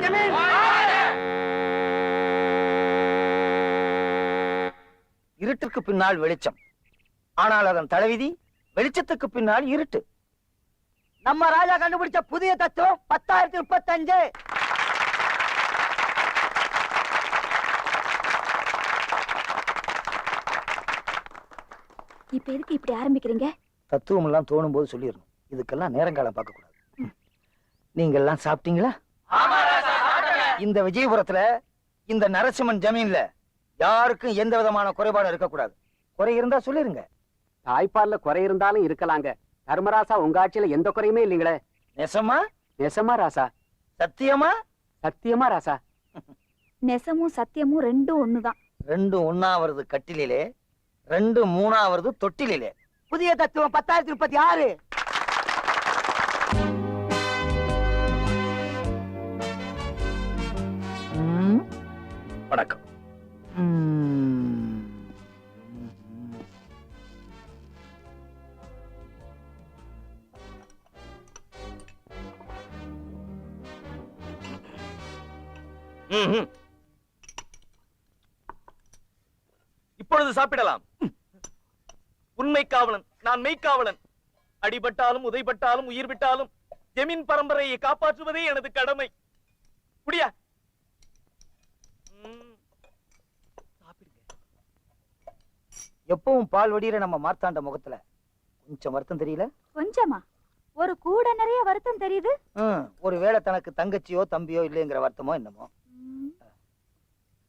ஜமீன். இருட்டுக்கு பின்னால் வெளிச்சம், ஆனால் அதன் தலைவிதி வெளிச்சத்துக்கு பின்னால் இருட்டு. நம்ம ராஜா கண்டுபிடிச்ச புதிய தத்துவம் 10,035. இப்ப எதுக்கு இப்படி ஆரம்பிக்கிறீங்க? தத்துவம் எல்லாம் தோணும் போது சொல்லிடணும். இதுக்கெல்லாம் நேரங்காலம் பார்க்க கூடாது. நீங்க எல்லாம் சாப்பிட்டீங்களா? இந்த விஜயபுரத்துல இந்த நரசிம்மன் ஜமீன்ல யாருக்கும் எந்த விதமான குறைபாடும் இருக்கக்கூடாது. குறை இருந்தா சொல்லிருங்க. தாய்ப்பால்ல குறை இருந்தாலும் இருக்கலாங்க. தர்மராசா உங்க ஆட்சியில எந்த குறையுமே இல்லைங்களே. நெசமா? நெசமா ராசா? சத்தியமா? சத்தியமா ராசா? நெசமும் சத்தியமும் ரெண்டும் ஒண்ணுதான். ரெண்டும் ஒண்ணாவது கட்டிலே, ரெண்டு மூணாவது தொட்டிலே. புதிய தத்துவம் 10,036. வணக்கம். இப்பொழுது சாப்பிடலாம். உண்மை காவலன் நான், மெய்க்காவலன். அடிபட்டாலும் உதைபட்டாலும் உயிர் விட்டாலும் ஜமீன் பரம்பரையை காப்பாற்றுவதே எனது கடமை. குடியா? எப்பவும் பால் வடிகிற நம்ம மார்த்தாண்ட முகத்துல கொஞ்சம் வருத்தம் தெரியல? கொஞ்சமா? ஒரு கூட நிறைய வருத்தம் தெரியுது. ஒருவேளை தனக்கு தங்கச்சியோ தம்பியோ இல்லைங்கிற வருத்தமோ என்னமோ.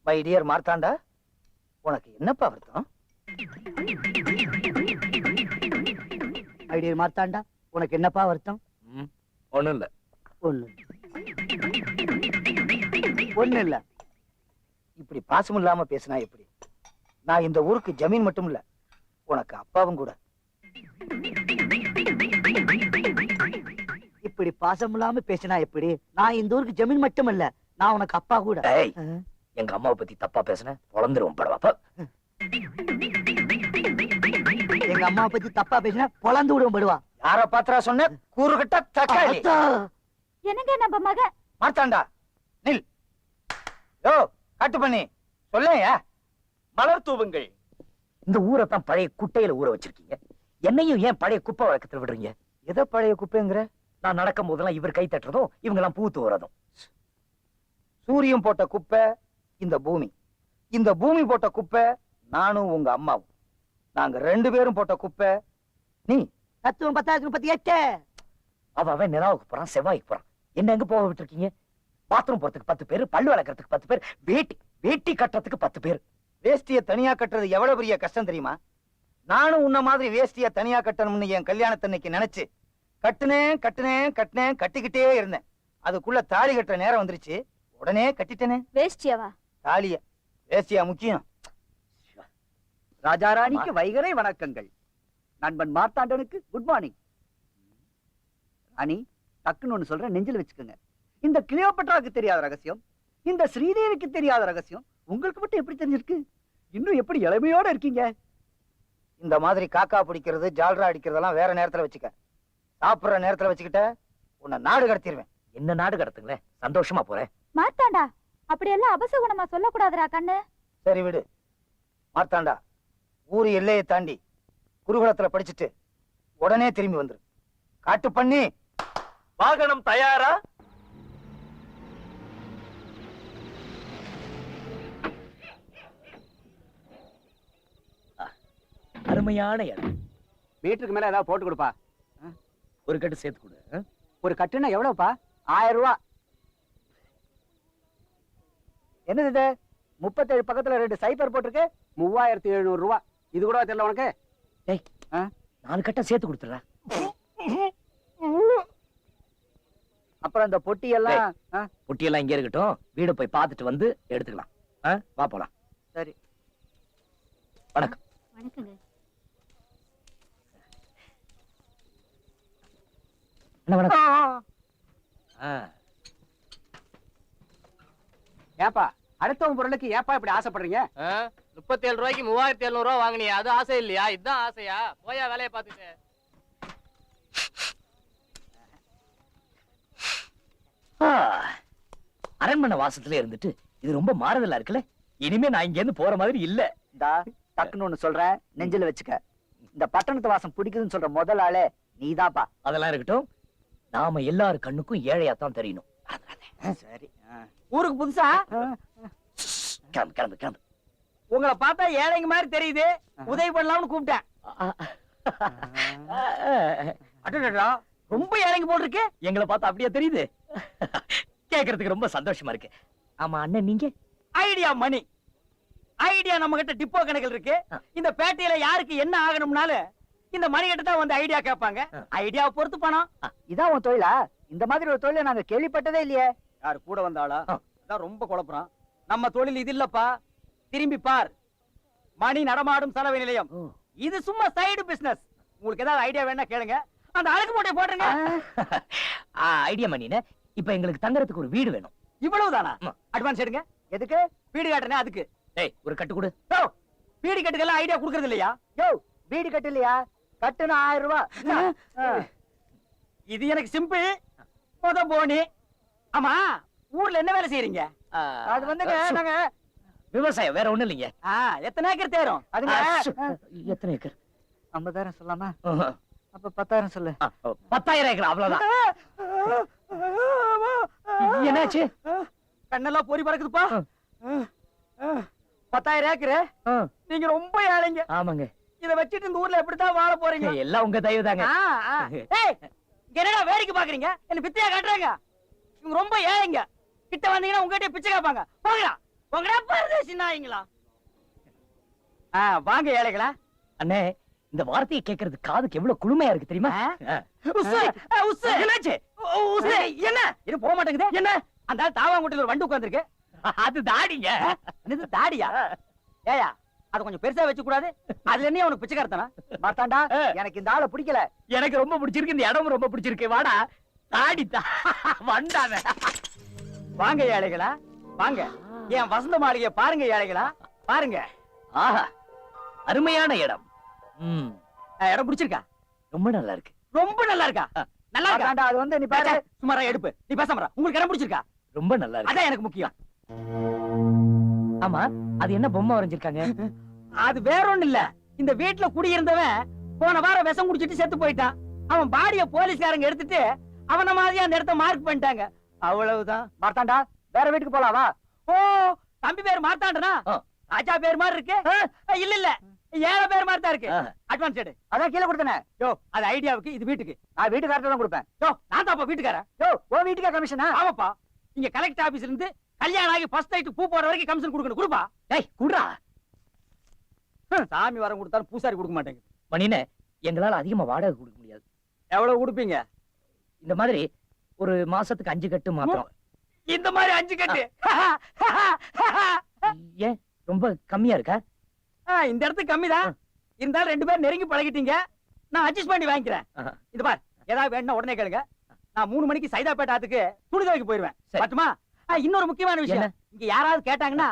மை டியர் மார்த்தாண்டா, உனக்கு என்னப்பா வருத்தம்? மை டியர் மார்த்தாண்டா, உனக்கு என்னப்பா வருத்தம்? ஒண்ணும் இல்ல. ஒண்ணு இல்ல. இப்படி பாசம் இல்லாம பேசினா எப்படி? நான் இந்த ஊருக்கு ஜமீன் மட்டும் இல்ல, உனக்கு அப்பாவும் கூட. இப்படி பாசம் இல்லாம பேசினா எப்படி? நான் இந்த ஊருக்கு ஜமீன் மட்டும் இல்ல, நான் உனக்கு அப்பா கூட. எங்க அம்மாவை பத்தி தப்பா பேசுன பொழந்துருவோம் படவாப்பா. எங்க அம்மாவை பத்தி தப்பா பேசினா பொழந்து விடுவோம் படுவா. யார பாத்திரா சொன்ன? கூறுகட்ட தக்காளி. என்னங்க நம்ம மக மார்த்தாண்டா நில். யோ காட்டு பண்ணி சொல்லையா? மலர் தூவுங்கள். இந்த ஊரை தான் பழைய குட்டையில ஊற வச்சிருக்கீங்க. என்னையும் ஏன் பழைய குப்பை வழக்கத்தில் விடுறீங்க? எதை பழைய குப்பைங்கிற? நான் நடக்கும் போதெல்லாம் இவர் கை தட்டுறதும் இவங்க எல்லாம் பூத்து வர்றதும். சூரியன் போட்ட குப்பை இந்த பூமி, இந்த பூமி போட்ட குப்பை நானும் உங்க அம்மாவும். நாங்க ரெண்டு பேரும் போட்ட குப்பை நீ. தத்துவம் 10,038. அவன் நிலாவுக்கு போறான், செவ்வாய்க்கு போறான். என்ன எங்க போக விட்டுருக்கீங்க? பாத்ரூம் போறதுக்கு 10 பேர், பல்லு வளர்க்கறதுக்கு 10 பேர், வேட்டி கட்டுறதுக்கு 10 பேர். வேஷ்டிய தனியா கட்டுறது எவ்வளவு பெரிய கஷ்டம் தெரியுமா? நானும் உன்ன மாதிரி வேஷ்டிய தனியா கட்டணும்னு என் கல்யாணத்தன்னைக்கு நினைச்சு கட்டிக்கிட்டே இருந்தேன். அதுக்குள்ள தாலி கட்டுற நேரம் வந்துருச்சு, உடனே கட்டிட்டேனே. வேஷ்டியாவா? தாலிய. வேஷ்டியா முக்கியம். ராஜாராணிக்கு வைகரை வணக்கங்கள். நண்பன் மார்த்தாண்டனுக்கு குட் மார்னிங். ராணி, டக்குன்னு ஒண்ணு சொல்றேன், நெஞ்சில் வச்சுக்கோங்க. இந்த கிளியோபட்ராவுக்கு தெரியாத ரகசியம், இந்த ஸ்ரீதேவிக்கு தெரியாத ரகசியம் உங்களுக்கு மட்டும் எப்படி தெரிஞ்சிருக்கு? இன்னும் எப்படி இளமையோட இருக்கீங்க? இந்த மாதிரி காக்கா பிடிக்கிறது, ஜால்ரா அடிக்கிறதெல்லாம் வேற நேரத்துல வச்சுக்க. சாப்பிடுற நேரத்துல வச்சுக்கிட்ட உன்னை நாடு கடத்திடுவேன். என்ன நாடு கடத்துங்களேன், சந்தோஷமா போறேன். மார்த்தாண்டா, அப்படியெல்லாம் அபசகுணமா சொல்லக்கூடாதுடா கண்ணு. சரி விடு மார்த்தாண்டா. ஊரு எல்லையை தாண்டி குருகுலத்துல படிச்சுட்டு உடனே திரும்பி வந்துரு. காட்டு பண்ணி வாகனம் தயாரா? அருமையான இடம். மீட்டருக்கு மேல ஏதாவது போட்டு கொடுப்பா. ஒரு கட்டு சேர்த்து கொடு. ஒரு கட்டுன்னா எவ்வளவுப்பா? 1000 ரூபாய். என்னது இது? 37 பக்கத்துல 2 சைபர் போட்டிருக்கு. 3700 ரூபாய். இது கூட தெரியல உனக்கு? 4 கட்ட சேர்த்து கொடுத்துறா. அப்புறம் அந்த பொட்டியெல்லாம் இங்க இருக்கட்டும். வீடு போய் பார்த்துட்டு வந்து எடுத்துக்கலாம். வா போலாம். சரி. வணக்கம். வணக்கங்க. என்ன வணக்கம்? ஏப்பா, அடுத்தவங்க பொருளுக்கு ஏப்பா இப்படி ஆசைப்படுறீங்க? 37 ரூபாய்க்கு 3700 ரூபாய் வாங்கினியா? அது ஆசை இல்லையா? இதுதான் ஆசையா? போயா வேலையை பார்த்துட்டு. அரண்மனை வாசத்துல இருந்துட்டு இது ரொம்ப மாறுதலா இருக்குல்ல. இனிமே நான் இங்க இருந்து போற மாதிரி இல்ல. இந்தா டக்குன்னு ஒண்ணு சொல்றேன், நெஞ்சில வச்சுக்க. இந்த பட்டணத்து வாசம் பிடிக்குதுன்னு சொல்ற முதல் ஆளே நீதாப்பா. அதெல்லாம் இருக்கட்டும், நாம எல்லாரு கண்ணுக்கும் ஏழையாத்தான் தெரியணும். சரி. ஊருக்கு புதுசா கிளம்பு கிளம்பு கிளம்பு. உங்களை பார்த்தா ஏழைங்க மாதிரி தெரியுது, உதவி பண்ணலாம்னு கூப்பிட்டேன். அடடா, ரொம்ப ஏழைங்க போல் இருக்கு. எங்களை பார்த்தா அப்படியே தெரியுது. கேக்குறதுக்கு ரொம்ப சந்தோஷமா இருக்கு. ஆமா அண்ணன், நீங்க? ஐடியா மணி. ஐடியா நம்ம கிட்ட டிப்போ கணக்கில் இருக்கு. இந்த பேட்டையில யாருக்கு என்ன ஆகணும்னாலும் இந்த மணி கிட்ட தான் வந்து ஐடியா கேட்பாங்க. ஐடியாவை பொறுத்து பணம். இதான் உன் தொழிலா? இந்த மாதிரி ஒரு தொழிலை நாங்க கேள்விப்பட்டதே இல்லையே. யாரு கூட வந்தாளா? அதான் ரொம்ப குழப்பறான். நம்ம தொழில் இது இல்லப்பா. திரும்பி பார், மணி நடமாடும் சலவை நிலையம். இது சும்மா சைடு பிசினஸ். உங்களுக்கு ஏதாவது ஐடியா வேணா கேளுங்க. அந்த அழகு மூட்டையை போட்டுருங்க. ஐடியா மணினே, இப்ப எங்களுக்கு தங்கறதுக்கு ஒரு வீடு வேணும். இவ்வளவுதானா? அட்வான்ஸ் எடுங்க. எதுக்கு? வீடு காட்டுறேன் அதுக்கு. டேய், ஒரு கட்டு கொடு. யோ, வீடு கட்டுக்கெல்லாம் ஐடியா கொடுக்கறது இல்லையா? யோ, வீடு கட்டு இல்லையா? கட்டுனா 1000 ரூபாய். இது எனக்கு சிம்பிள். முத போனி. ஆமா, ஊர்ல என்ன வேலை செய்யறீங்க? அது வந்துங்க நாங்க விவசாயம், வேற ஒண்ணும் இல்லைங்க. எத்தனை ஏக்கர் தேரும்? அதுங்க எத்தனை ஏக்கர்? 50,000 சொல்லாமா? அப்ப 10,000 சொல்லு. 10,000 ஏக்கர், அவ்வளவுதான். என்னாச்சு? கண்ணெல்லாம் பொறி பறக்குதுப்பா. 10,000 ஏக்கரு. நீங்க ரொம்ப ஏழைங்க. ஆமாங்க. இத வச்சிட்டு இந்த ஊர்ல எப்படித்தான் வாழ போறீங்க? எல்லாம் உங்க தயவு தாங்க. ஏய், இங்க என்னடா வேடிக்கை பாக்குறீங்க? என்ன பிச்சையா காட்டுறாங்க? இவங்க ரொம்ப ஏழைங்க. கிட்ட வந்தீங்கன்னா உங்ககிட்ட பிச்சை கேட்பாங்க. போங்கடா, போங்கடா பரதேசி நாய்ங்களா. வாங்க ஏழைகளா. அண்ணே, இந்த வார்த்தையை கேட்கறது காதுக்கு எவ்வளவு குளுமையா இருக்கு தெரியுமா? உஸ்ஸு, உஸ்ஸு. என்னாச்சு? உஸ்ஸு, என்ன இது போக மாட்டேங்குது? என்ன அந்த தாவாங்குட்டில ஒரு வண்டு உட்கார்ந்திருக்கு? அது தாடிங்க. இது தாடியா? ஏயா, அது கொஞ்சம் பெருசா வச்சு கூடாது? அதுல என்ன உனக்கு பிச்சைக்காரத்தனா? மாத்தாண்டா, எனக்கு இந்த ஆளை பிடிக்கல. எனக்கு ரொம்ப பிடிச்சிருக்கு, இந்த இடமும் ரொம்ப பிடிச்சிருக்கு. வாடா, தாடி வண்டாத. வாங்க ஏழைகளா, வாங்க. என் வசந்த மாளிகை பாருங்க ஏழைகளா, பாருங்க. ஆஹா, அருமையான இடம். இடம் பிடிச்சிருக்கா? ரொம்ப நல்லா இருக்கு. ரொம்ப நல்லா இருக்கா? நல்லா இருக்கா? மாத்தாண்டா, அது வந்து நீ பாரு. சுமாரா எடுப்பு. நீ பேசாம உங்களுக்கு இடம் பிடிச்சிருக்கா? ரொம்ப நல்லா இருக்கு. அதான் எனக்கு முக்கியம். ஆமா, அது என்ன பொம்மை வரைஞ்சிருக்காங்க? அது வேற ஒண்ணு இல்ல. இந்த வீட்டுல குடியிருந்தவன் போன வாரம் விஷம் குடிச்சிட்டு செத்து போயிட்டான். அவன் பாடிய போலீஸ்காரங்க எடுத்துட்டு அவன மாதிரியா அந்த இடத்த மார்க் பண்ணிட்டாங்க. அவ்வளவுதான். மாத்தாண்டா, வேற வீட்டுக்கு போலாம் வா. ஓ, தம்பி பேர் மாத்தாண்டனா? ராஜா பேர் மாதிரி இருக்கு. இல்ல இல்ல, ஏழை பேர் மாதிரி தான் இருக்கு. அட்வான்ஸ் எடு. அதான் கீழே கொடுத்தனே. யோ, அது ஐடியாவுக்கு, இது வீட்டுக்கு. நான் வீட்டுக்காரர்ட்ட தான் கொடுப்பேன். யோ, நான் தான்ப்பா வீட்டுக்காரன். யோ, உன் வீட்டுக்கா கமிஷனா? ஆமாப்பா. இங்க கலெக்டர் ஆபீஸ்ல இருந்து கல்யாணம் ஆகி ஃபர்ஸ்ட் நைட் பூ போற வரைக்கும் கமிஷன் கொடுக்கணும். கொடுப்பா. டேய், குடுறா. சாமி வரம் கொடுத்தாலும் பூசாரி கொடுக்க மாட்டேங்குது. மணினே, எங்களால அதிகமா வாடகை கொடுக்க முடியாது. எவ்வளவு கொடுப்பீங்க? இந்த மாதிரி ஒரு மாசத்துக்கு 5 கட்டு மாத்திரம். இந்த மாதிரி 5 கட்டு? ஏன் ரொம்ப கம்மியா இருக்கா? இந்த இடத்துக்கு கம்மிதான். இருந்தாலும் 2 பேரும் நெருங்கி பழகிட்டீங்க. நான் அட்ஜஸ்ட் பண்ணி வாங்கிக்கிறேன். இது பார், ஏதாவது வேணும்னா உடனே கேளுங்க. நான் 3 மணிக்கு சைதாப்பேட்டை ஆத்துக்கு துணி துவைக்க போயிருவேன். பட்டுமா? இன்னொரு முக்கியமான விஷயம், இங்க யாராவது கேட்டாங்கன்னா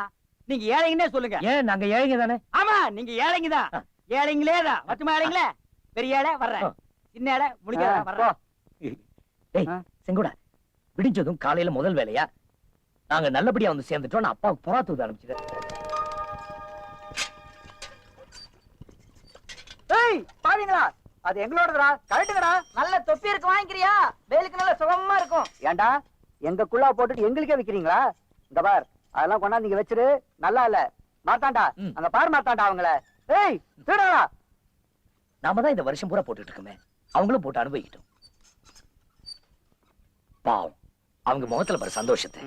நீங்க ஏழைங்கன்னே சொல்லுங்க. ஏன், நாங்க ஏழைங்க தானே? ஆமா, நீங்க ஏழைங்க தான். ஏழைங்களே தான். பட்டுமா ஏழைங்களே? பெரிய ஏழை வர்றேன், சின்ன ஏழை முடிக்க வர்றேன். டேய் செங்கோடா, விடிஞ்சதும் காலையில முதல் வேலையா நாங்க நல்லபடியா வந்து சேர்ந்துட்டோம். அப்பாவுக்கு புறா தூது அனுப்பிச்சிட்டேன். ஏய் பாவீங்களா, அது எங்களோடதுடா, கரெக்ட்டுடா. நல்ல தொப்பி இருக்கு, வாங்கிக்கிறியா? வேலுக்கு நல்ல சுகமா இருக்கும். ஏண்டா எங்க குள்ளா போட்டுட்டு எங்களுக்கே விக்கிறீங்களா? இந்த பார், அதெல்லாம் கொண்டாந்து நீங்க வச்சிரு. நல்லா இல்ல. மாத்தாண்டா, அங்க பாரு மாத்தாண்டா அவங்கள. ஏய் திருடா. நாம தான் இந்த வருஷம் பூரா போட்டுட்டு இருக்கோமே, அவங்களும் போட்டு அனுபவிக்கிட்டோம். பாவம், அவங்க முகத்துல பாரு சந்தோஷத்தை.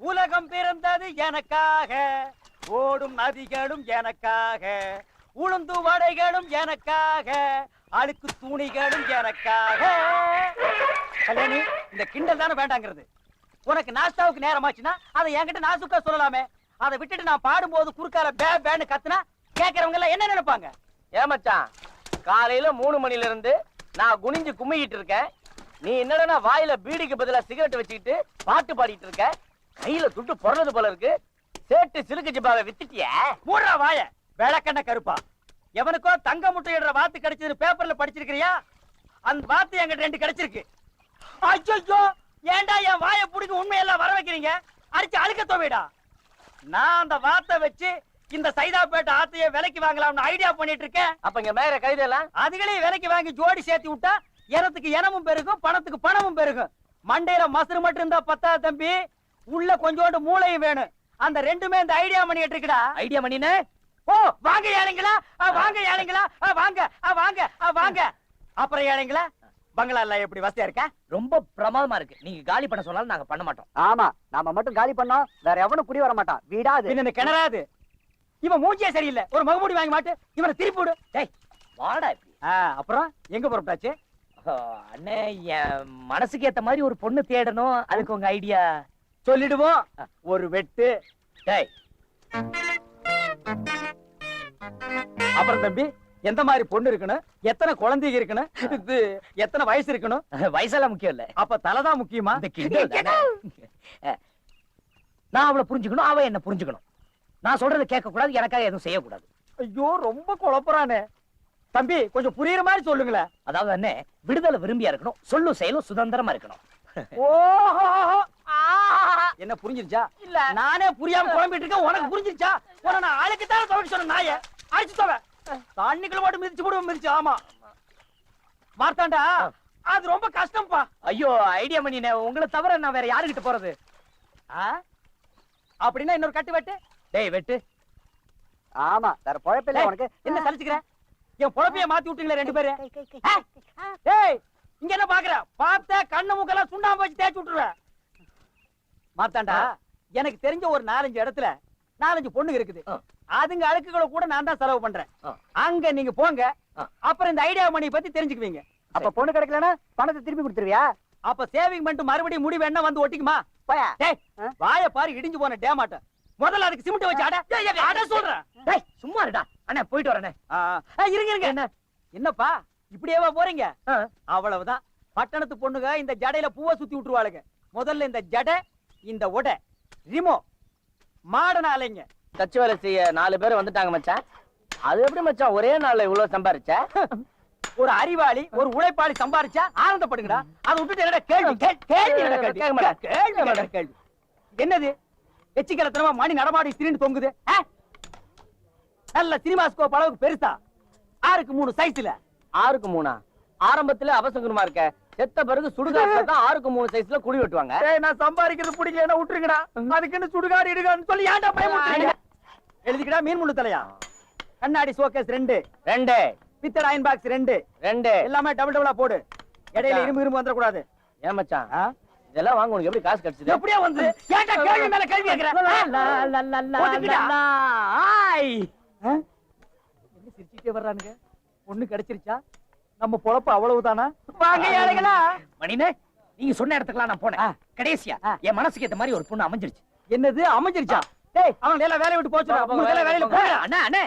உலகம் பிறந்தது எனக்காக, ஓடும் நதிகளும் எனக்காக, உளுந்து வடைகளும் எனக்காக, அழுக்கு துணிகளும் எனக்காக. கல்யாணி, இந்த கிண்டல் தானே வேண்டாங்கிறது. உனக்கு நாஸ்தாவுக்கு நேரமாச்சுன்னா அதை என்கிட்ட நாசுக்கா சொல்லலாமே. அதை விட்டுட்டு நான் பாடும்போது குறுக்கால பே பேன்னு கத்துனா கேட்கறவங்க எல்லாம் என்ன நினைப்பாங்க? ஏமாச்சான், காலையில 3 மணில இருந்து நான் குனிஞ்சு கும்மிக்கிட்டு இருக்கேன். நீ என்னடா வாயில பீடிக்கு பதிலா சிகரெட் வச்சுக்கிட்டு பாட்டு பாடிட்டு இருக்க. கையில துட்டு பொறது போல இருக்கு. சேட்டு சிலுக்கு ஜிப்பாவை வித்துட்டிய. மூடுறா வாய, விளக்கண்ண கருப்பா. எவனுக்கோ தங்க முட்டையிடுற வாத்து கிடைச்சது பேப்பர்ல படிச்சிருக்கிறியா? அந்த வாத்து என்கிட்ட 2 கிடைச்சிருக்கு. ஐயோ, ஏன்டா என் வாயை பிடிக்க உண்மையெல்லாம் வர வைக்கிறீங்க? அடிச்சு அழுக்க தோவிடா. நான் அந்த வாத்தை வச்சு இந்த சைதாப்பேட்டை ஆத்தைய விலைக்கு வாங்கலாம்னு ஐடியா பண்ணிட்டு இருக்கேன். அப்ப இங்க மேல கைதெல்லாம் அதுகளையும் விலைக்கு வாங்கி ஜோடி சேர்த்து விட்டா எனத்துக்கு இனமும் பெருகும், பணத்துக்கு பணமும் பெருகும். மண்டையில மசுறு மட்டும் இருந்தா பத்தா தம்பி, உள்ள கொஞ்சோண்டு மூளையும் வேணும். அந்த ரெண்டுமே இந்த ஐடியா பண்ணிட்டு இருக்குடா. ஐடியா பண்ணினே. ஓ, வாங்க ஏழைங்களா, வாங்க ஏழைங்களா, வாங்க வாங்க வாங்க. அப்புறம் ஏழைங்களா, பங்களா எல்லாம் எப்படி வசதியா இருக்க? ரொம்ப பிரமாதமா இருக்கு. நீங்க காலி பண்ண சொன்னாலும் நாங்க பண்ண மாட்டோம். ஆமா, நாம மட்டும் காலி பண்ணோம், வேற எவனும் குடி வர மாட்டான். வீடாது இந்த கிணறாது. இவன் மூஞ்சியே சரியில்லை. ஒரு மகமூடி வாங்கி மாட்டு, இவனை திருப்பி விடு. டேய் வாடா இப்படி. அப்புறம் எங்க புறப்பட்டாச்சு? அண்ணே, என் மனசுக்கு ஏத்த மாதிரி ஒரு பொண்ணு தேடணும். அதுக்கு உங்க ஐடியா சொல்லிடுவோம். ஒரு வெட்டு. டேய் அப்புறம் தம்பி, எந்த மாதிரி பொண்ணு இருக்கணும், எத்தனை குழந்தைங்க இருக்கணும், இது எத்தனை வயசு இருக்கணும்? வயசெல்லாம் முக்கியம் இல்ல. அப்ப தலைதான் முக்கியமா? இந்த கிண்டல் தானே. நான் அவளை புரிஞ்சுக்கணும், அவ என்ன புரிஞ்சுக்கணும். நான் சொல்றதை கேட்க கூடாது, எனக்காக எதுவும் செய்யக்கூடாது. ஐயோ, ரொம்ப குழப்பறானே. தம்பி, கொஞ்சம் புரியுற மாதிரி சொல்லுங்களேன். அதாவது அண்ணே, விடுதலை விரும்பியா இருக்கணும், சொல்லும் செயலும் சுதந்திரமா இருக்கணும். ஓஹோ, என்ன புரிஞ்சிருச்சா? இல்ல, நானே புரியாம குழம்பிட்டு இருக்கேன். உனக்கு புரிஞ்சிருச்சா? உன நான் அழுக்குத்தான துவைக்க சொன்ன நாய அழிச்சு தோவ தண்ணிக்குள்ள மட்டும் மிதிச்சு போடுவோம். மிதிச்சு. ஆமா மார்த்தாண்டா, அது ரொம்ப கஷ்டம்ப்பா. ஐயோ, ஐடியா பண்ணினே. உங்களை தவிர நான் வேற யாருகிட்ட போறது? அப்படின்னா இன்னொரு கட்டு வெட்டு. டேய் வெட்டு. ஆமா, வேற பொழப்பில்ல உனக்கு. என்ன சலிச்சுக்கிற? என் பொழப்பைய மாத்தி விட்டீங்களே 2 பேரு. டேய், இங்க என்ன பாக்குற? பார்த்த கண்ணு மூக்கெல்லாம் சுண்ணாம்பு வச்சு தேய்ச்சி விட்டுருவேன். மாத்தாண்டா, எனக்கு தெரிஞ்ச ஒரு 4-5 இடத்துல 4-5 பொண்ணுங்க இருக்குது. அதுங்க அழுக்குகளை கூட நான் தான் செலவு பண்றேன். அங்க நீங்க போங்க. அப்புறம் இந்த ஐடியா மணி பத்தி தெரிஞ்சுக்குவீங்க. அப்ப பொண்ணு கிடைக்கலன்னா பணத்தை திருப்பி கொடுத்துருவியா? அப்ப சேவிங் பண்ணிட்டு மறுபடியும் முடி வேணா வந்து ஒட்டிக்குமா? போயா. டேய், வாய பாரு, இடிஞ்சு போன டேமாட்ட. முதல்ல அதுக்கு சிமெண்ட் வச்சு அட சொல்றேன். டேய் சும்மா இருடா. அண்ணே போயிட்டு வரேனே. இருங்க இருங்க. என்ன என்னப்பா இப்படியேவா போறீங்க? அவ்வளவுதான். பட்டணத்து பொண்ணுங்க இந்த ஜடையில பூவை சுத்தி விட்டுருவாளுங்க. முதல்ல இந்த ஜடை, இந்த உடை, ரிமோ மாடன அலைங்க. தச்சு வேலை செய்ய 4 பேர் வந்துட்டாங்க மச்சான். அது எப்படி மச்சான் ஒரே நாள்ல இவ்வளவு சம்பாரிச்ச? ஒரு அறிவாளி, ஒரு உழைப்பாளி சம்பாரிச்சா ஆனந்தப்படுங்கடா. அதை விட்டுட்டு என்னடா கேள்வி? கேள்வி கேள்வி. என்னது எச்சிக்கலத்தனமா மணி நடமாடி திரின்னு தொங்குது? நல்ல சினிமா ஸ்கோப் அளவுக்கு பெருசா 6க்கு 3 சைஸ்ல. 6க்கு 3 ஆரம்பத்துல அவசகுணமா இருக்க. செத்த பிறகு சுடுகாட்டுல தான் 6க்கு 3 சைஸ்ல குழி வெட்டுவாங்க. நான் சம்பாதிக்கிறது பிடிக்கலன்னா விட்டுருங்கடா. அதுக்குன்னு சுடுகாடு இடுகான்னு சொல்லி ஏன்டா பயமுறுத்துறீங்க? எழுதிக்கடா. மீன் முள்ளு தலையா, கண்ணாடி ஷோகேஸ் 2, பித்தளை அயன் பாக்ஸ் 2 எல்லாமே டபுள் டபுளா போடு. இடையில இரும்பு வந்துட கூடாது. ஏன் மச்சான் இதெல்லாம் வாங்க உனக்கு எப்படி காசு கிடைச்சது? எப்படியா வந்து ஏன்டா கேள்வி மேல கேள்வி கேக்குற? என்ன சிரிச்சிட்டே வர்றானுங்க? பொண்ணு கிடைச்சிருச்சா? நம்ம பொழப்பு அவ்வளவுதானா? வாங்க ஏழைகளா. மணினே, நீங்க சொன்ன இடத்துக்குலாம் நான் போனேன். கடைசியா என் மனசுக்கு ஏத்த மாதிரி ஒரு பொண்ணு அமைஞ்சிருச்சு. என்னது அமைஞ்சிருச்சா? டேய், அவங்க எல்லாம் வேலைய விட்டு போச்சு. வேலையில போங்க. அண்ணா அண்ணே,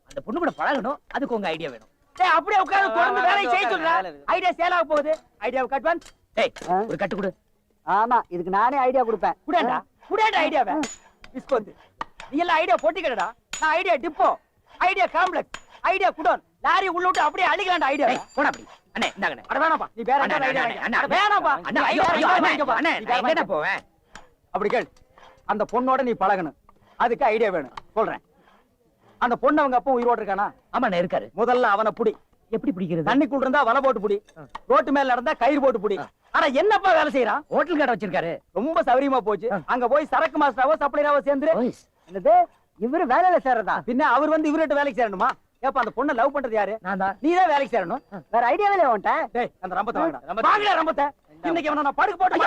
அந்த பொண்ணு கூட பழகணும். அதுக்கு உங்க ஐடியா வேணும். டேய், அப்படியே உட்கார்ந்து தொடர்ந்து வேலையை செய்ய சொல்றா. ஐடியா சேல் ஆக போகுது. ஐடியாவை கட்வான்ஸ். டேய் ஒரு கட்டு கொடு. ஆமா, இதுக்கு நானே ஐடியா கொடுப்பேன். குடேண்டா குடேண்டா ஐடியாவை. டிஸ்கவுண்ட். நீ எல்லாம் ஐடியா போட்டிக்கடா. நான் idea depot, idea complex, idea godown, lorry உள்ள விட்டு அப்படியே அழிக்கலாம்டா ஐடியா. போடா அப்படி. அண்ணே இந்தாங்கண்ணே. அட வேணாம்ப்பா, நீ வேற என்ன ஐடியா? அட வேணாம்ப்பா. அண்ணா ஐயோ ஐயோ அண்ணே, நான் எங்கடா போவேன்? அப்படி கேள். அந்த பொண்ணோட நீ பழகணும். அதுக்கு ஐடியா வேணும். சொல்றேன். அந்த பொண்ணு அவங்க அப்பா உயிரோடு இருக்கானா? ஆமாண்ணே இருக்காரு. முதல்ல அவனை புடி. எப்படி பிடிக்கிறது? தண்ணிக்குள்ள இருந்தா வலை போட்டு புடி. ரோட்டு மேல நடந்தா கயிறு போட்டு புடி. ஆனா என்னப்பா வேலை செய்யறான்? ஹோட்டல் கடை வச்சிருக்காரு. ரொம்ப சௌரியமா போச்சு. அங்க போய் சரக்கு மாஸ்டராவோ சப்ளையராவோ சேர்ந்து. என்னது, இவரு வேலையில சேர்றதா? பின்ன அவர் வந்து இவர்கிட்ட வேலைக்கு சேரணுமா? ஏப்பா அந்த பொண்ணை லவ் பண்றது யாரு? நான் தான். நீ தான் வேலைக்கு சேரணும். வேற ஐடியா வேலையை வந்துட்டேன். டேய், அந்த ரம்பத்தை வாங்கடா. வாங்கடா ரம்பத்தை. இன்னைக்கு அவனை நான் படுக்க போட்டு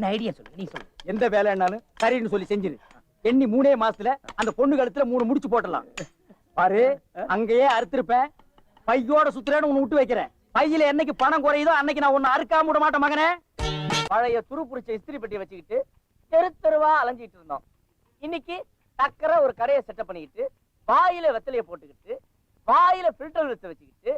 ஐடியா சொல்லு. நீ சொல்லு. எந்த வேலை என்னாலும் சரின்னு சொல்லி செஞ்சிரு. எண்ணி 3 மாசத்துல அந்த பொண்ணு கழுத்துல 3 முடிச்சு போட்டலாம். பாரு, அங்கேயே அறுத்திருப்பேன். பையோட சுத்துறேன்னு உன்னை விட்டு வைக்கிறேன். பையில என்னைக்கு பணம் குறையுதோ அன்னைக்கு நான் உன்னை அறுக்காம விட மாட்டேன் மகனே. பழைய துரு புடிச்ச இஸ்திரி பெட்டி வச்சுக்கிட்டு தெரு தெருவா அலைஞ்சிட்டு இருந்தோம். இன்னைக்கு டக்கர ஒரு கடையை செட்டப் பண்ணிக்கிட்டு, வாயில வெத்தலைய போட்டுக்கிட்டு, வாயில பில்டர் எடுத்து வச்சுக்கிட்டு,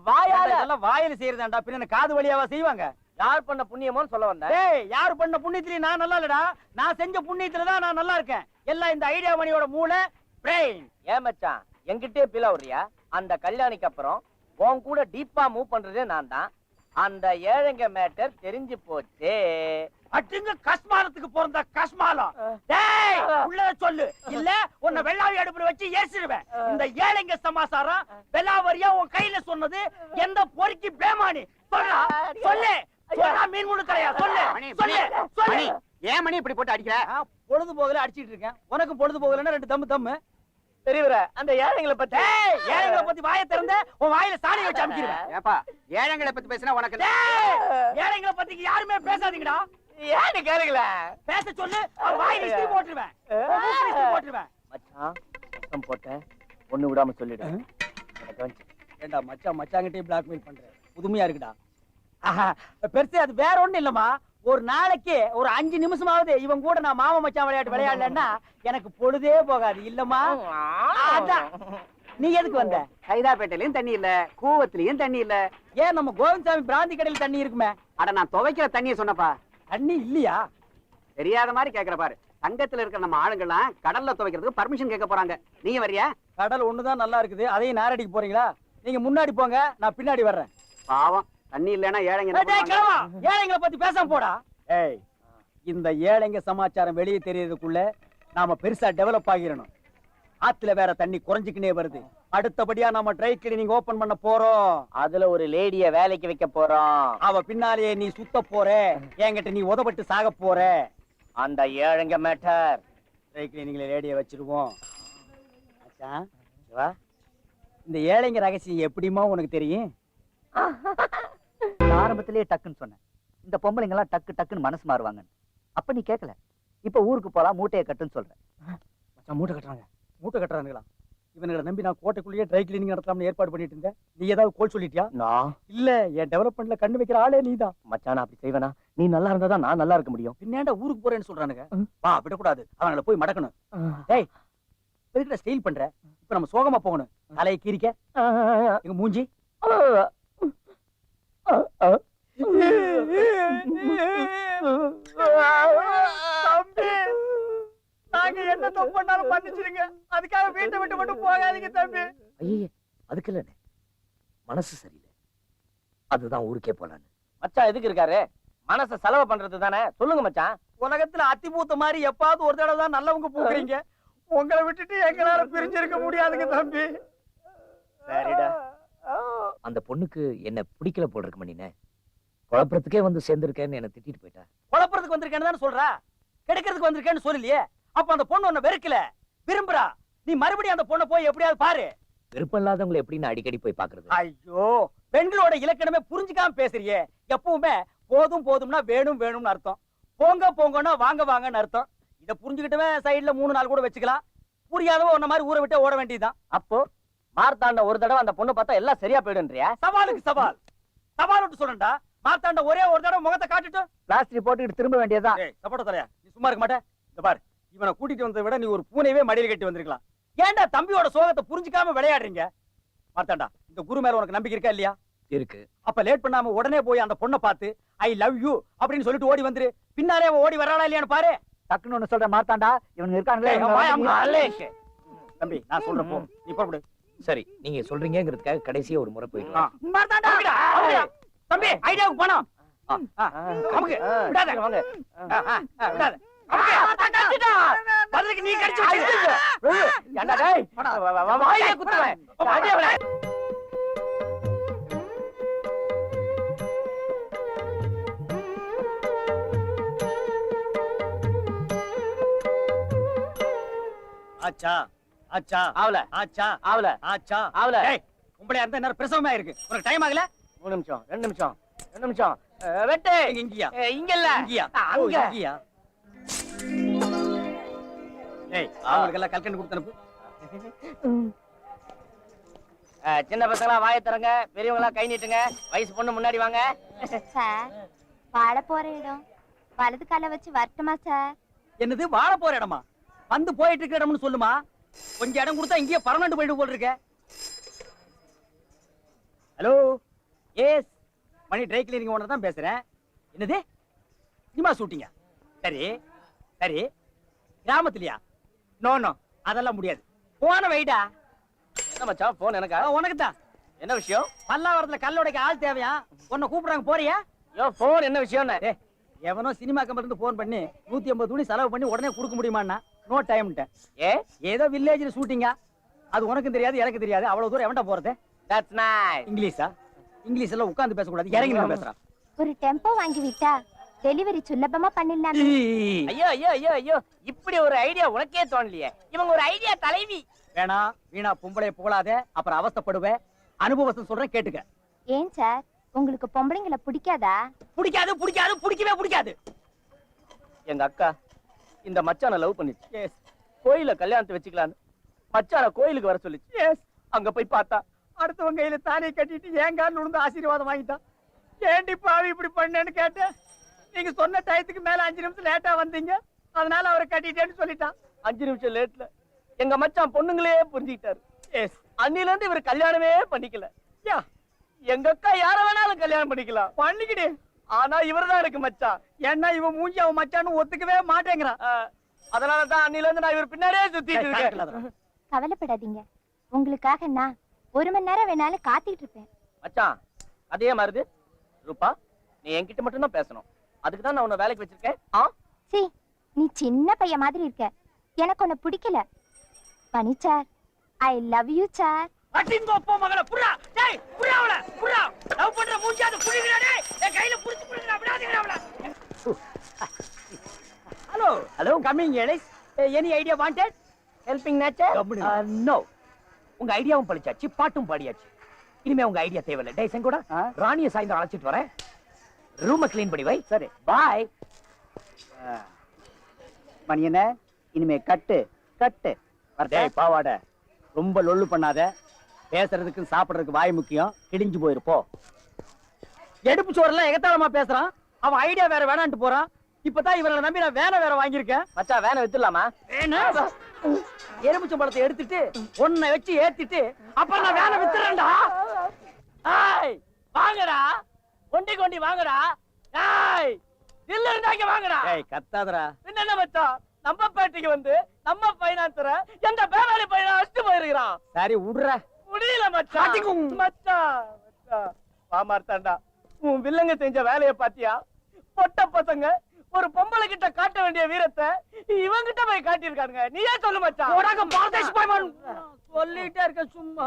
வாயால வாயில செய்யறதாண்டா. பின்ன காது வழியாவா செய்வாங்க? யார் பண்ண புண்ணியமோன்னு சொல்ல வந்தேன். டேய், யார் பண்ண புண்ணியத்திலயும் நான் நல்லா இல்லடா. நான் செஞ்ச புண்ணியத்துல தான் நான் நல்லா இருக்கேன். எல்லாம் இந்த ஐடியா மணியோட மூளை, பிரெயின். ஏன் மச்சான் என்கிட்டே பீலா வர்றியா? அந்த கல்யாணிக்கு அப்புறம் உன் கூட டீப்பா மூவ் பண்றதே நான் தான். அந்த ஏழைங்க மேட்டர் தெரிஞ்சு போச்சே. அட்டுங்க கஸ்மாலத்துக்கு பிறந்த கஸ்மாலம். டேய், உள்ளத சொல்லு. இல்ல உன்னை வெள்ளாவி அடுப்புல வச்சு ஏசிடுவேன். இந்த ஏழைங்க சமாசாரம் வெள்ளாவரியா உன் கையில சொன்னது எந்த பொறுக்கி பேமானி? சொல்றா, சொல்லு. சொல்றா, மீன் முழு கரையா? சொல்லு, சொல்லு, சொல்லு. ஏன் மணி இப்படி போட்டு அடிக்கிற? பொழுது போகல அடிச்சிட்டு இருக்கேன். உனக்கு பொழுது போகலன்னா 2 தம்மு தம்மு. தெரியவர அந்த ஏழைங்களை பத்தி. டேய், ஏழைங்களை பத்தி வாயை திறந்த உன் வாயில சாணி வச்சு அமுக்கிடுவேன். ஏப்பா, ஏழைங்களை பத்தி பேசினா உனக்கு டேய், ஏழைங்களை பத்தி யாருமே பேசாதீங்கடா. ஏன்னு கேளுங்கள. பேச சொல்லு, அவன் வாயில இஸ்திரி போட்டுருவேன். உன் மூக்குல இஸ்திரி போட்டுருவேன். மச்சான் சத்தம் போட்டேன், ஒண்ணு விடாம சொல்லிடு. எனக்கு வந்து ஏண்டா மச்சான் மச்சாங்கிட்டே பிளாக்மெயில் பண்ற? புதுமையா இருக்குடா. ஆஹா, பெருசு அது வேற ஒண்ணும் இல்லம்மா. ஒரு நாளைக்கு ஒரு 5 நிமிஷமாவது இவன் கூட நான் மாமா மச்சான் விளையாட்டு விளையாடலன்னா எனக்கு பொழுதே போகாது இல்லம்மா. அதான். நீ எதுக்கு வந்த? சைதாப்பேட்டையிலயும் தண்ணி இல்ல, கூவத்திலயும் தண்ணி இல்ல. ஏன் நம்ம கோவிந்தசாமி பிராந்தி கடையில் தண்ணி இருக்குமே? அட, நான் துவைக்கிற தண்ணியை சொன்னப்பா. தண்ணி இல்லையா? தெரியாத மாதிரி கேக்குற பாரு. தங்கத்துல இருக்கிற நம்ம ஆளுங்கெல்லாம் கடல்ல துவைக்கிறதுக்கு பர்மிஷன் கேட்க போறாங்க. நீங்க வரியா? கடல் ஒண்ணுதான் நல்லா இருக்குது, அதையும் நாரடிக்கு போறீங்களா? நீங்க முன்னாடி போங்க, நான் பின்னாடி வர்றேன். பாவம், தண்ணி இல்லைன்னா ஏழைங்க என்ன டேய், பண்ணுவாங்க? கிழவா, ஏழைங்களை பத்தி பேசாம போடா. ஏய், இந்த ஏழைங்க சமாச்சாரம் வெளியே தெரியறதுக்குள்ள நாம பெருசா டெவலப் ஆகிரணும். ஆத்துல வேற தண்ணி குறைஞ்சுக்கினே வருது. அடுத்தபடியா நாம ட்ரை கிளீனிங் ஓபன் பண்ண போறோம். அதுல ஒரு லேடிய வேலைக்கு வைக்க போறோம். அவ பின்னாலேயே நீ சுத்த போற, என்கிட்ட நீ உதப்பட்டு சாக போற. அந்த ஏழைங்க மேட்டர். ட்ரை கிளீனிங்ல லேடிய வச்சிருவோம். மச்சான், சிவா, இந்த ஏழைங்க ரகசியம் எப்படிமா உனக்கு தெரியும்? ஆரம்பத்திலேயே டக்குன்னு சொன்னேன், இந்த பொம்பளைங்க எல்லாம் டக்கு டக்குன்னு மனசு மாறுவாங்க. அப்ப நீ கேட்கல. இப்ப ஊருக்கு போலாம், மூட்டையை கட்டுன்னு சொல்றேன். மச்சான், மூட்டை கட்டுறாங்க. மூட்டை கட்டுறானுங்களா? இவனுங்களை நம்பி நான் கோட்டைக்குள்ளேயே ட்ரை கிளீனிங் நடத்தலாம்னு ஏற்பாடு பண்ணிட்டு இருந்தேன். நீ ஏதாவது கோல் சொல்லிட்டியா? நான் இல்ல, என் டெவலப்மெண்ட்ல கண்ணு வைக்கிற ஆளே நீதான். மச்சான் அப்படி செய்வேனா? நீ நல்லா இருந்தாதான் நான் நல்லா இருக்க முடியும். பின்னாண்ட ஊருக்கு போறேன்னு சொல்றானுங்க. வா, விடக்கூடாது, அவங்களை போய் மடக்கணும். டேய், எதுக்குடா ஸ்டைல் பண்ற? இப்ப நம்ம சோகமா போகணும். தலையை கீரிக்க எங்க மூஞ்சி. தம்பி, நாங்க என்ன தப்பு பண்ணாலும் மன்னிச்சிடுங்க. அதுக்காக வீட்டை விட்டு மட்டும் போகாதீங்க தம்பி. ஐயே, அதுக்கு இல்ல, மனசு சரியில்லை, அதுதான் ஊருக்கே போலான்னு. மச்சான் எதுக்கு இருக்காரு? மனச செலவு பண்றது தானே. சொல்லுங்க மச்சான். உலகத்துல அத்தி பூத்த மாதிரி எப்பாவது ஒரு தடவை தான் நல்லவங்க பூக்குறீங்க. உங்களை விட்டுட்டு எங்களால பிரிஞ்சிருக்க முடியாதுங்க தம்பி. சரிடா. அந்த பொண்ணுக்கு என்ன பிடிக்கல போல இருக்கு மணினே. குழப்பறதுக்கே வந்து சேர்ந்திருக்கேன்னு என்ன திட்டிட்டு போயிட்டா. குழப்பறதுக்கு வந்திருக்கேன்னு தானே சொல்றா, கெடுக்கிறதுக்கு வந்திருக்கேன்னு சொல்லலையே. அப்ப அந்த பொண்ணு உன்னை வெறுக்கல, விரும்புறா. நீ மறுபடியும் அந்த பொண்ணை போய் எப்படியாவது பாரு. விருப்பம் இல்லாதவங்களை எப்படி நான் அடிக்கடி போய் பாக்குறது? ஐயோ, பெண்களோட இலக்கணமே புரிஞ்சுக்காம பேசுறியே. எப்பவுமே போதும் போதும்னா வேணும் வேணும்னு அர்த்தம், போங்க போங்கன்னா வாங்க வாங்கன்னு அர்த்தம். இத புரிஞ்சுக்கிட்டவே சைடுல 3 நாள் கூட வச்சுக்கலாம். புரியாதவ உன்ன மாதிரி ஊரை விட்டு ஓட வேண்டியதுதான். அப்போ மார்த்தாண்ட ஒரு தடவை அந்த பொண்ணு பார்த்தா எல்லாம் சரியா போயிடுன்றியா? சவாலுக்கு சவால், சவால் விட்டு சொல்றேன்டா. மார்த்தாண்ட ஒரே ஒரு தடவை முகத்தை காட்டிட்டு பிளாஸ்டிக் போட்டுக்கிட்டு திரும்ப வேண்டியதுதான். சப்போட்ட தலையா, நீ சும்மா இருக்க மாட்டே. இந்த பாரு, இவனை கூட்டிட்டு வந்ததை விட நீ ஒரு பூனையவே மடியில் கட்டி வந்திருக்கலாம். ஏன்டா தம்பியோட சோகத்தை புரிஞ்சுக்காம விளையாடுறீங்க? மார்த்தாண்டா, இந்த குரு மேல உனக்கு நம்பிக்கை இருக்கா இல்லையா? இருக்கு. அப்ப லேட் பண்ணாம உடனே போய் அந்த பொண்ணை பார்த்து ஐ லவ் யூ அப்படின்னு சொல்லிட்டு ஓடி வந்துரு. பின்னாலே அவன் ஓடி வராளா இல்லையான்னு பாரு. டக்குன்னு ஒண்ணு சொல்ற மாத்தாண்டா, இவனுங்க இருக்கானுங்களே. தம்பி, நான் சொல்றேன் போ, நீ போடு. சரி, நீங்க சொல்றீங்கிறதுக்காக கடைசியா ஒரு முறை போயிட்டு தம்பி, ஐடியாவுக்கு போனோம். நமக்கு விடாத, வாங்க. விடாத. பதிலுக்கு நீ கடிச்சு ஏண்டா டேய், வாயிலே குத்துவேன். அடியே அவளை. ஆச்சா ஆச்சா ஆவல ஆச்சா ஆவல ஆச்சா ஆவல. டேய், உம்பளையா இருந்தா என்ன பிரசவமா இருக்கு? உனக்கு டைம் ஆகல? 3 நிமிஷம் 2 நிமிஷம் 2 நிமிஷம். வெட்டு. இங்கயா? இங்க இல்ல, இங்கயா? அங்க. இங்கயா? டேய், அவங்களுக்கு எல்லாம் கல்கண்டு கொடுத்து அனுப்பு. சின்ன பசங்களா வாயை திறங்க, பெரியவங்களா கை நீட்டுங்க. வயசு பொண்ணு முன்னாடி வாங்க. சார், வாழ போற இடம் வலது கால வச்சு வரட்டுமா சார்? என்னது வாழ போற இடமா? வந்து போயிட்டு இருக்கிற இடம்னு சொல்லுமா. கொஞ்சம் இடம் கொடுத்தா இங்கேயே பர்மனன்ட் போயிட்டு போல் இருக்க. ஹலோ, எஸ், மணி ட்ரை கிளீனிங் ஓனர் தான் பேசுறேன். என்னது சினிமா ஷூட்டிங்க? சரி சரி, கிராமத்துலயா? நோ நோ, அதெல்லாம் முடியாது. போன வைடா. என்ன மச்சான் போன் எனக்கா? உனக்கு தான். என்ன விஷயம்? பல்லாவரத்துல கல்லோடைக்கு ஆள் தேவையா? உன்னை கூப்பிடுறாங்க, போறியா? யோ போன் என்ன விஷயம்? ஏய், எவனோ சினிமா கம்பெனில இருந்து போன் பண்ணி 150 துணி செலவு பண்ணி உடனே கொடுக்க முடியுமான்னா நோ டைம்ட்டேன். ஏ ஏதோ வில்லேஜ்ல ஷூட்டிங்கா, அது உனக்கும் தெரியாது எனக்கு தெரியாது. அவ்வளவு தூரம் எவன்டா போறது? That's nice. இங்கிலீஷா? இங்கிலீஷ் எல்லாம் உட்கார்ந்து பேசக்கூடாது, இறங்கி நின்னு பேசுறான். ஒரு டெம்போ வாங்கி விட்டா டெலிவரி சுலபமா பண்ணிடலாம். ஐயோ ஐயோ ஐயோ ஐயோ, இப்படி ஒரு ஐடியா உனக்கே தோணலையே? இவங்க ஒரு ஐடியா தலைவி. வேணா வீணா பொம்பளைய புகழாத, அப்புறம் அவஸ்தைப்படுவேன். அனுபவத்தை சொல்றேன், கேட்டுக்க. ஏன் சார், உங்களுக்கு பொம்பளைங்களை பிடிக்காதா? பிடிக்காது பிடிக்காது பிடிக்கவே பிடிக்காது. எங்க அக்கா இந்த மச்சான லவ் பண்ணிச்சு. எஸ் கோயில கல்யாணத்தை வச்சுக்கலான்னு மச்சான கோயிலுக்கு வர சொல்லிச்சு. எஸ். அங்க போய் பார்த்தா அடுத்தவங்க கையில தானே கட்டிட்டு ஏன் கால் விழுந்து ஆசீர்வாதம் வாங்கிட்டான். ஏண்டி பாவி இப்படி பண்ணேன்னு கேட்டேன். நீங்க சொன்ன டயத்துக்கு மேல 5 நிமிஷம் லேட்டா வந்தீங்க, அதனால அவரை கட்டிட்டேன்னு சொல்லிட்டான். 5 நிமிஷம் லேட்ல எங்க மச்சான் பொண்ணுங்களே புரிஞ்சுக்கிட்டாரு. எஸ். அன்னில இருந்து இவர் கல்யாணமே பண்ணிக்கல. யா, எங்க அக்கா யார வேணாலும் கல்யாணம் பண்ணிக்கலாம், பண்ணிக்கிடு. ஆனா இவர்தான் எனக்கு மச்சான். ஏன்னா இவன் மூஞ்சி அவன் மச்சான்னு ஒத்துக்கவே மாட்டேங்கிறான். அதனாலதான் அன்னில இருந்து நான் இவர் பின்னாடியே சுத்திட்டு இருக்கேன். கவலைப்படாதீங்க, உங்களுக்காக நான் 1 மணி நேரம் வேணாலும் காத்துக்கிட்டு இருப்பேன். மச்சான் அதே மாதிரி ரூபா, நீ என்கிட்ட மட்டும் தான் பேசணும். அதுக்கு தான் நான் உன்னை வேலைக்கு வச்சிருக்கேன். சி, நீ சின்ன பையன் மாதிரி இருக்க, எனக்கு உன்னை பிடிக்கல. பனி sir, I love you sir. அடிங்கோ போ மகள புறா. டேய் புறா அவள புறா. லவ் பண்ற மூஞ்சாத புடிங்கடா டேய். என் கையில புடிச்சு புடிங்கடா, விடாதீங்கடா அவள. Hello hello, coming Ellis. Any idea wanted? Helping nature. No, உங்க ஐடியாவும் பழிச்சாச்சு, பாட்டும் பாடியாச்சு. இனிமே உங்க ஐடியா தேவையில்லை. டேய் செங்கோட, ராணிய சாயந்தரம் அழைச்சிட்டு வரேன். ரூமை கிளீன் பண்ணி வை. சரி. பாய். மணியனே, இனிமே கட்டு கட்டு. டேய் பாவாட, ரொம்ப லொள்ளு பண்ணாத. பேசுறதுக்கு சாப்பிடுறதுக்கு வாய் முக்கியம். கிடிஞ்சு போயிருப்போ. எடுப்பு சோறுலாம் எகத்தாளமா பேசுறான். அவன் ஐடியா வேற வேணான்ட்டு போறான். இப்பதான் இவரை நம்பி நான் வேற வேற வாங்கியிருக்கேன். மச்சான் வேணை வித்துடலாமா? எலுமிச்சம்பழத்தை எடுத்துட்டு ஒன்னை வச்சு ஏத்திட்டு அப்புறம் நான் வேலை வித்துறேன்டா. ஏய் வாங்கடா, கொண்டி கொண்டி வாங்கடா. ஏய் இல்ல இருந்தாங்க வாங்கடா. ஏய் கத்தாதடா. என்ன மச்சான், நம்ம பேட்டைக்கு வந்து நம்ம பைனான்சர எந்த பேராளி பையனா அடிச்சு போயிருக்கிறான். சரி விடுற. முடியல மச்சான். மச்சான் மச்சான் பாமார்த்தாண்டா, உன் வில்லங்க செஞ்ச வேலையை பாத்தியா? பொட்ட பசங்க ஒரு பொம்பளை கிட்ட காட்ட வேண்டிய வீரத்தை இவங்கிட்ட போய் காட்டியிருக்கானுங்க. நீயே சொல்லு மச்சான். சொல்லிட்டே இருக்க சும்மா.